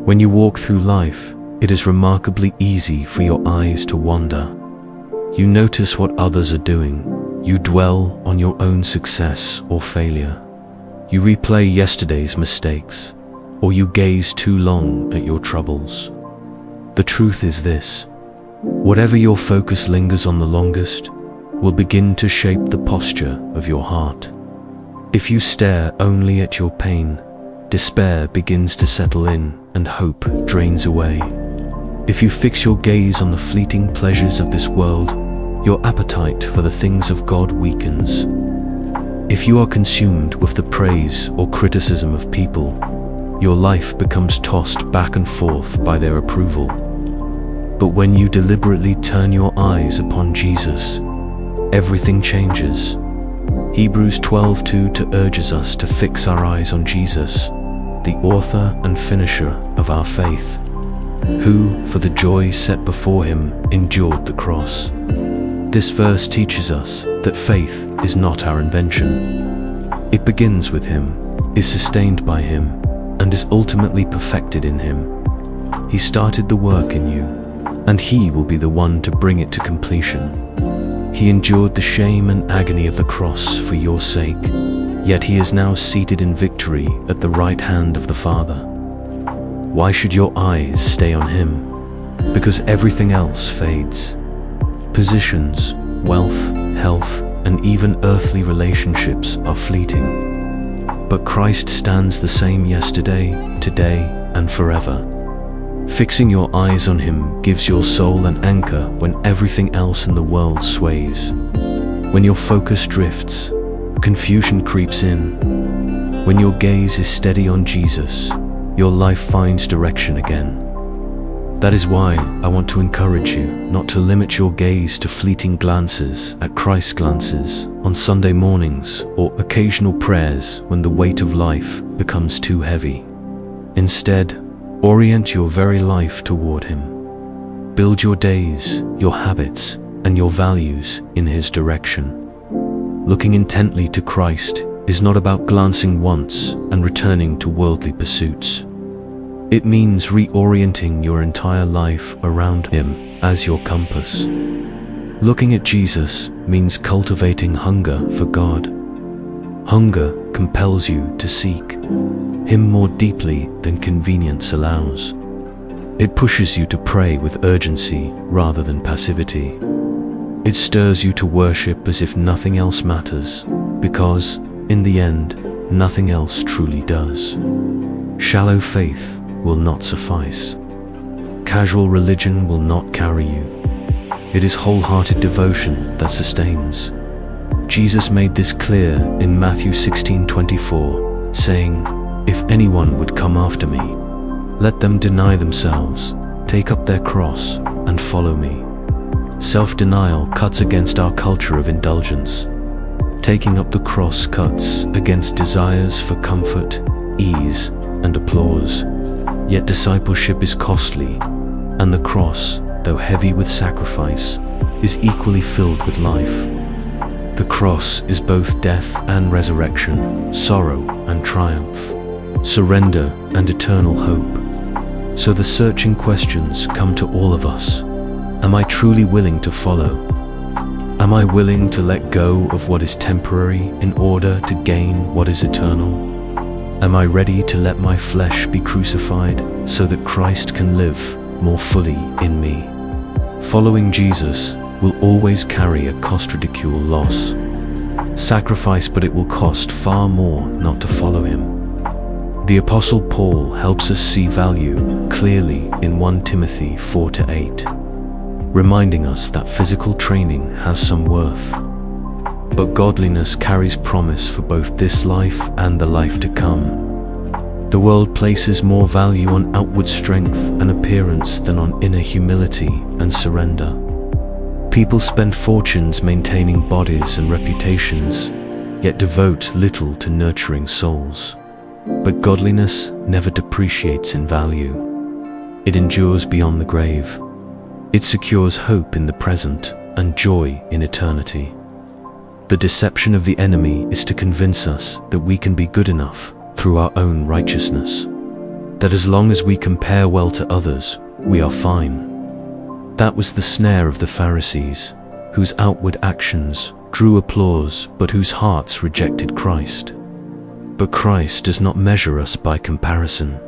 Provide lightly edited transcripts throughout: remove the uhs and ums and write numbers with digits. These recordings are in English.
When you walk through life, it is remarkably easy for your eyes to wander. You notice what others are doing. You dwell on your own success or failure. You replay yesterday's mistakes, or you gaze too long at your troubles. The truth is this: whatever your focus lingers on the longest will begin to shape the posture of your heart. If you stare only at your pain, despair begins to settle in and hope drains away. If you fix your gaze on the fleeting pleasures of this world, your appetite for the things of God weakens. If you are consumed with the praise or criticism of people, your life becomes tossed back and forth by their approval. But when you deliberately turn your eyes upon Jesus, everything changes. Hebrews 12:2 urges us to fix our eyes on Jesus, the author and finisher of our faith, who, for the joy set before him, endured the cross. This verse teaches us that faith is not our invention. It begins with him, is sustained by him, and is ultimately perfected in him. He started the work in you, and he will be the one to bring it to completion. He endured the shame and agony of the cross for your sake, yet he is now seated in victory at the right hand of the Father. Why should your eyes stay on him? Because everything else fades. Positions, wealth, health, and even earthly relationships are fleeting. But Christ stands the same yesterday, today, and forever. Fixing your eyes on him gives your soul an anchor when everything else in the world sways. When your focus drifts, confusion creeps in. When your gaze is steady on Jesus, your life finds direction again. That is why I want to encourage you not to limit your gaze to fleeting glances at Christ's glances on Sunday mornings or occasional prayers when the weight of life becomes too heavy. Instead, orient your very life toward him. Build your days, your habits, and your values in his direction. Looking intently to Christ is not about glancing once and returning to worldly pursuits. It means reorienting your entire life around him as your compass. Looking at Jesus means cultivating hunger for God. Hunger compels you to seek him more deeply than convenience allows. It pushes you to pray with urgency rather than passivity. It stirs you to worship as if nothing else matters, because, in the end, nothing else truly does. Shallow faith will not suffice. Casual religion will not carry you. It is wholehearted devotion that sustains. Jesus made this clear in Matthew 16:24, saying, "If anyone would come after me, let them deny themselves, take up their cross, and follow me." Self-denial cuts against our culture of indulgence. Taking up the cross cuts against desires for comfort, ease, and applause. Yet discipleship is costly, and the cross, though heavy with sacrifice, is equally filled with life. The cross is both death and resurrection, sorrow and triumph, surrender and eternal hope. So the searching questions come to all of us. Am I truly willing to follow? Am I willing to let go of what is temporary in order to gain what is eternal? Am I ready to let my flesh be crucified so that Christ can live more fully in me? Following Jesus will always carry a cost ridicule loss. Sacrifice, but it will cost far more not to follow him. The Apostle Paul helps us see value clearly in 1 Timothy 4-8, reminding us that physical training has some worth. But godliness carries promise for both this life and the life to come. The world places more value on outward strength and appearance than on inner humility and surrender. People spend fortunes maintaining bodies and reputations, yet devote little to nurturing souls. But godliness never depreciates in value. It endures beyond the grave. It secures hope in the present and joy in eternity. The deception of the enemy is to convince us that we can be good enough through our own righteousness. that as long as we compare well to others, we are fine. That was the snare of the Pharisees, whose outward actions drew applause but whose hearts rejected Christ. But Christ does not measure us by comparison.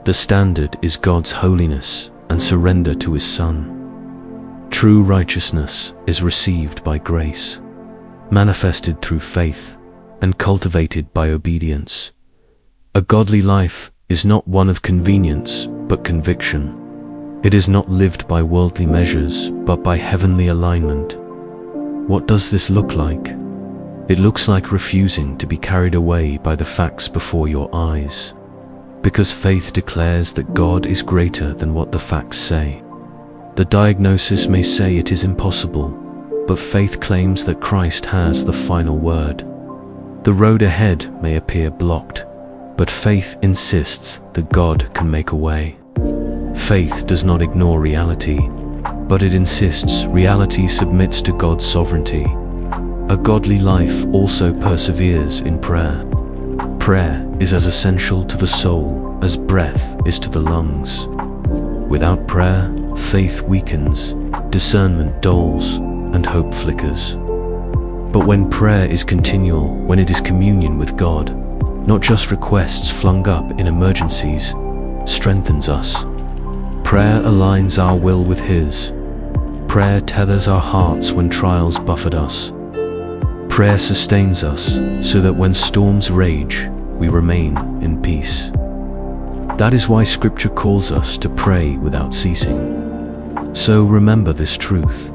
The standard is God's holiness and surrender to His Son. True righteousness is received by grace, manifested through faith, and cultivated by obedience. A godly life is not one of convenience, but conviction. It is not lived by worldly measures, but by heavenly alignment. What does this look like? It looks like refusing to be carried away by the facts before your eyes, because faith declares that God is greater than what the facts say. The diagnosis may say it is impossible, but faith claims that Christ has the final word. The road ahead may appear blocked, but faith insists that God can make a way. Faith does not ignore reality, but it insists reality submits to God's sovereignty. A godly life also perseveres in prayer. Prayer is as essential to the soul as breath is to the lungs. Without prayer, faith weakens, discernment dulls, and hope flickers. But when prayer is continual, when it is communion with God, not just requests flung up in emergencies, strengthens us. Prayer aligns our will with His. Prayer tethers our hearts when trials buffet us. Prayer sustains us so that when storms rage, we remain in peace. That is why Scripture calls us to pray without ceasing. So remember this truth.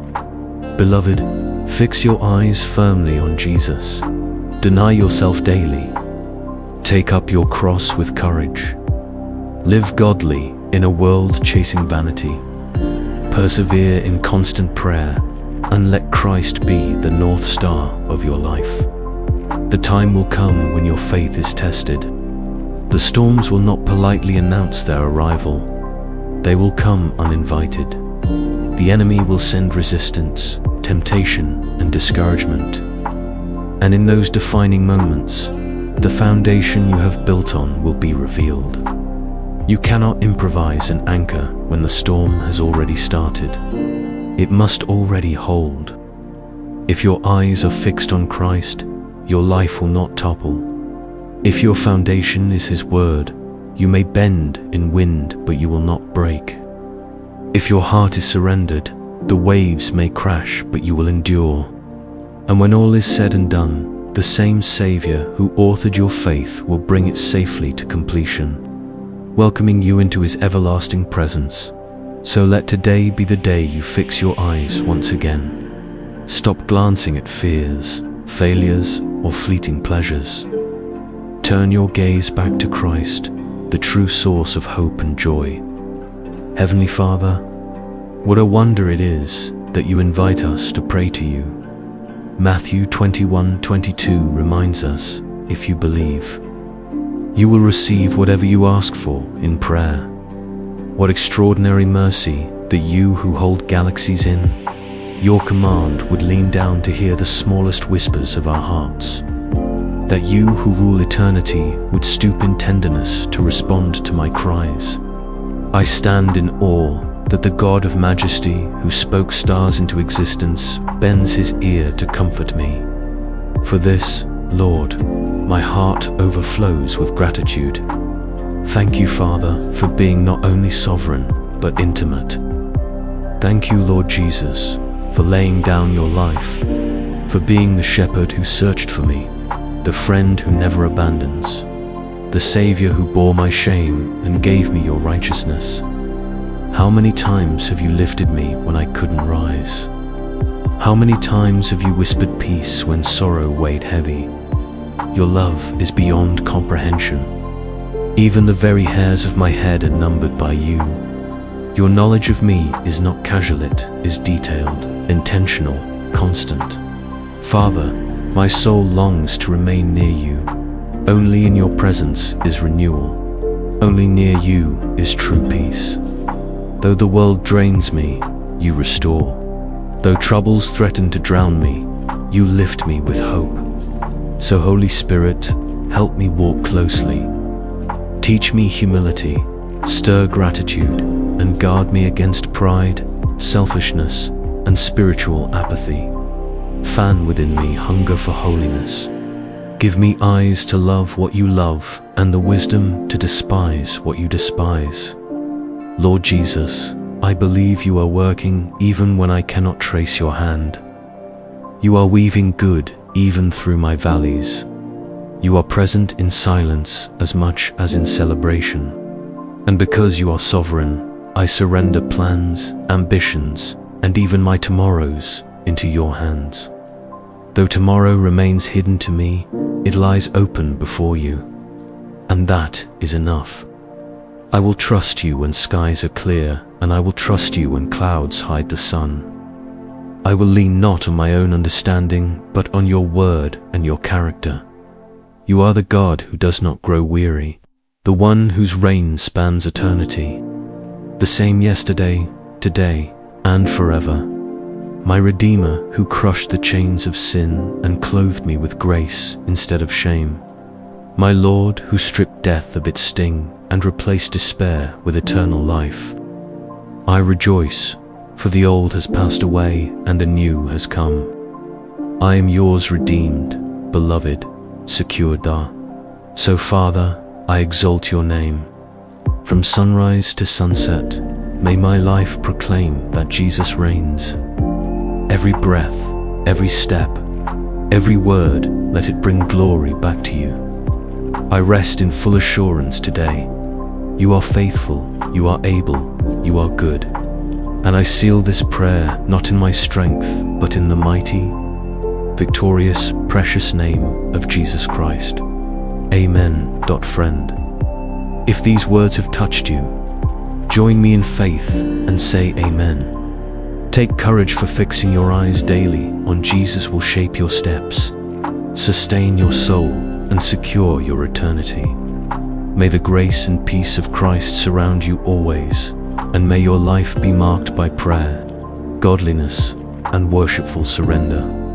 Beloved, fix your eyes firmly on Jesus. Deny yourself daily. Take up your cross with courage. Live godly in a world chasing vanity. Persevere in constant prayer and let Christ be the North Star of your life. The time will come when your faith is tested. The storms will not politely announce their arrival. They will come uninvited. The enemy will send resistance, temptation, and discouragement. And in those defining moments, the foundation you have built on will be revealed. You cannot improvise an anchor when the storm has already started. It must already hold. If your eyes are fixed on Christ, your life will not topple. If your foundation is His word, you may bend in wind, but you will not break. If your heart is surrendered, the waves may crash, but you will endure. And when all is said and done, the same Savior who authored your faith will bring it safely to completion, welcoming you into His everlasting presence. So let today be the day you fix your eyes once again. Stop glancing at fears, failures, or fleeting pleasures. Turn your gaze back to Christ, the true source of hope and joy. Heavenly Father, what a wonder it is that you invite us to pray to you. Matthew 21:22 reminds us, if you believe, you will receive whatever you ask for in prayer. What extraordinary mercy that you who hold galaxies in your command would lean down to hear the smallest whispers of our hearts. That you who rule eternity would stoop in tenderness to respond to my cries. I stand in awe that the God of majesty who spoke stars into existence bends His ear to comfort me. For this, Lord, my heart overflows with gratitude. Thank you, Father, for being not only sovereign, but intimate. Thank you, Lord Jesus, for laying down your life, for being the shepherd who searched for me, the friend who never abandons, the Savior who bore my shame and gave me your righteousness. How many times have you lifted me when I couldn't rise? How many times have you whispered peace when sorrow weighed heavy? Your love is beyond comprehension. Even the very hairs of my head are numbered by you. Your knowledge of me is not casual, it is detailed, intentional, constant. Father, my soul longs to remain near you. Only in your presence is renewal. Only near you is true peace. Though the world drains me, you restore. Though troubles threaten to drown me, you lift me with hope. So Holy Spirit, help me walk closely. Teach me humility, stir gratitude, and guard me against pride, selfishness, and spiritual apathy. Fan within me hunger for holiness. Give me eyes to love what you love and the wisdom to despise what you despise. Lord Jesus, I believe you are working even when I cannot trace your hand. You are weaving good even through my valleys. You are present in silence as much as in celebration. And because you are sovereign, I surrender plans, ambitions, and even my tomorrows into your hands. Though tomorrow remains hidden to me, it lies open before you. And that is enough. I will trust you when skies are clear, and I will trust you when clouds hide the sun. I will lean not on my own understanding, but on your word and your character. You are the God who does not grow weary, the one whose reign spans eternity, the same yesterday, today, and forever. My Redeemer who crushed the chains of sin and clothed me with grace instead of shame. My Lord who stripped death of its sting and replaced despair with eternal life. I rejoice, for the old has passed away and the new has come. I am yours redeemed, beloved, secured there. So Father, I exalt your name. From sunrise to sunset, may my life proclaim that Jesus reigns. Every breath, every step, every word, let it bring glory back to you. I rest in full assurance today. You are faithful, you are able, you are good. And I seal this prayer not in my strength, but in the mighty, victorious, precious name of Jesus Christ. Amen. Friend, if these words have touched you, join me in faith and say amen. Take courage for fixing your eyes daily on Jesus will shape your steps, sustain your soul, and secure your eternity. May the grace and peace of Christ surround you always, and may your life be marked by prayer, godliness, and worshipful surrender.